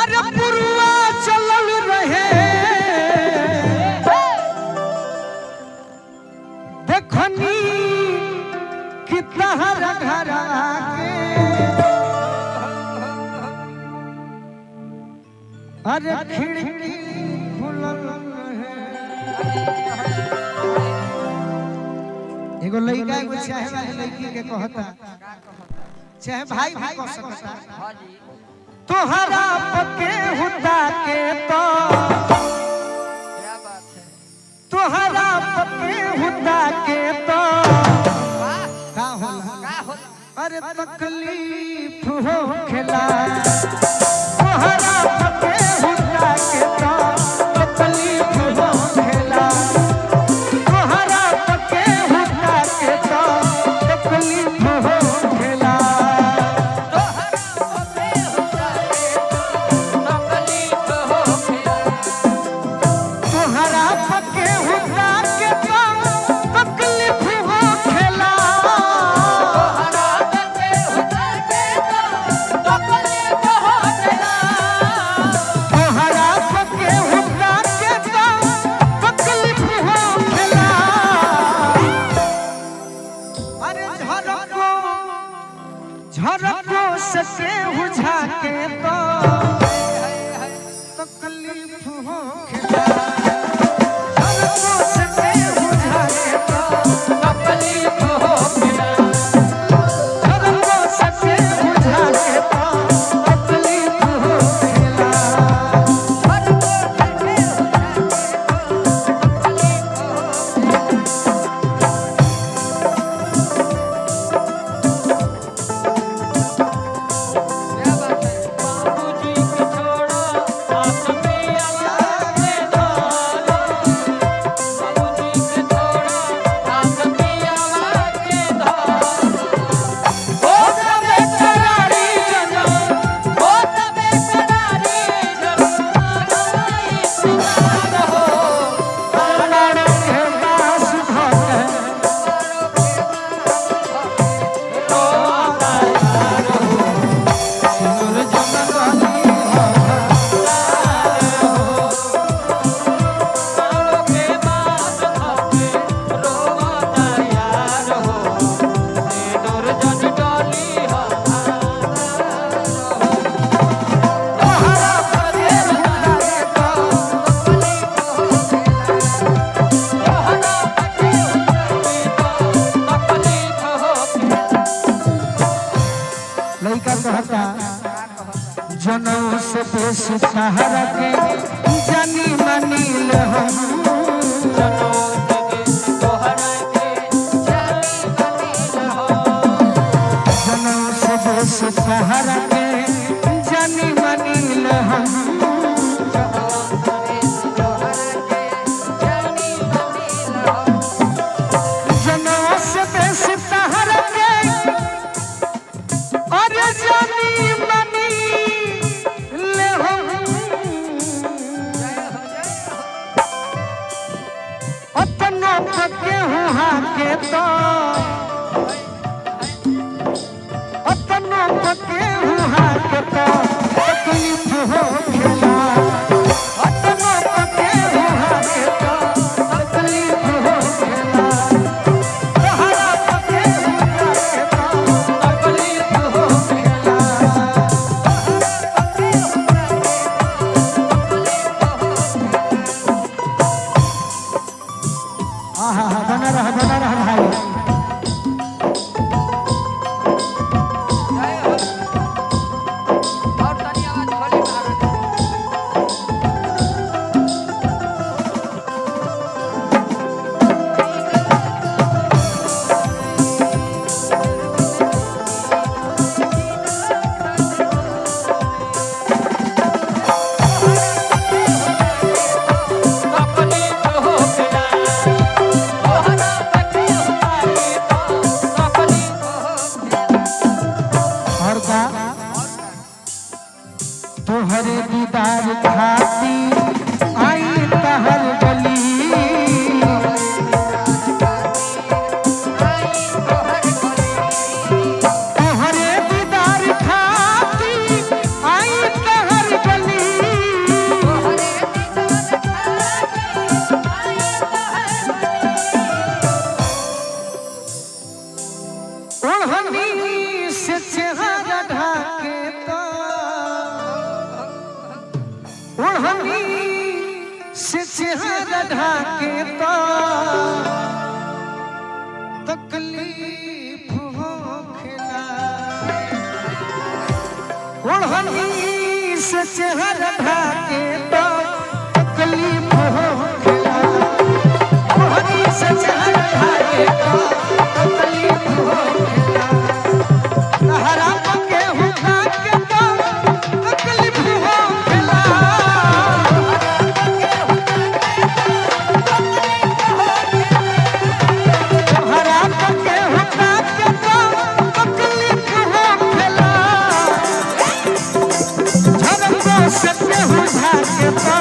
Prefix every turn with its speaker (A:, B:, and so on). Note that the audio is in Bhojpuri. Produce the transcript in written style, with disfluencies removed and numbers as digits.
A: अरे पुरुआ चलल रहे देखनी कि तहर घर आके अरे खिड़की खुलल रहे। एगो लड़का एगो चाहे वाली लड़की के कहता चाहे भाई भी कह सकता तोहरा पके हुदा के तो
B: क्या बात है
A: तोहरा पके हुदा के तो का होला अरे तकलीफ हो खेला तोहरा पके हुदा के तो तकलीफ हो खेला तोहरा पके हुदा के तो तकलीफ हो खेला तोहरा पके हुदा के तो तकलीफ हो खेला तोहरा पके हुदा के तो तकलीफ हो खेला अरे झरको सके बुझा के तो तकलीफ हो खेला झरको सके बुझा के तो तकलीफ हो खेला झरको सके बुझा के तो तकलीफ हो खेला लड़का कहता जनऊ से बेसी सहारा के जानी मानिल हम जनऊ से बेसी सहारा के जानी मानिल हम जनऊ से बेसी सहारा के अरे जानी मनी ले हम अपना पके हुआ के तो अपना पके हुआ के तो तकलीफ हो खेला अपना पके हुआ के तो तकलीफ हो खेला तोहरा पके हुआ के तो तकलीफ हो खेला आहा बना रहा भाई तोहरे दीदार खाती आई तहर गली तोहरे दीदार खाती आई तहर गली ओढ़नी से चेहरा ढाके तो तकलीफ होखेला ओढ़नी से चेहरा ढाके तो तकलीफ होखेला ओढ़नी से चेहरा ढाके तो तकलीफ होखेला तहरा पके हुआ के तो तकलीफ होखेला तहरा पके हुआ के तो तकलीफ होखेला झरको सके हुआ के तो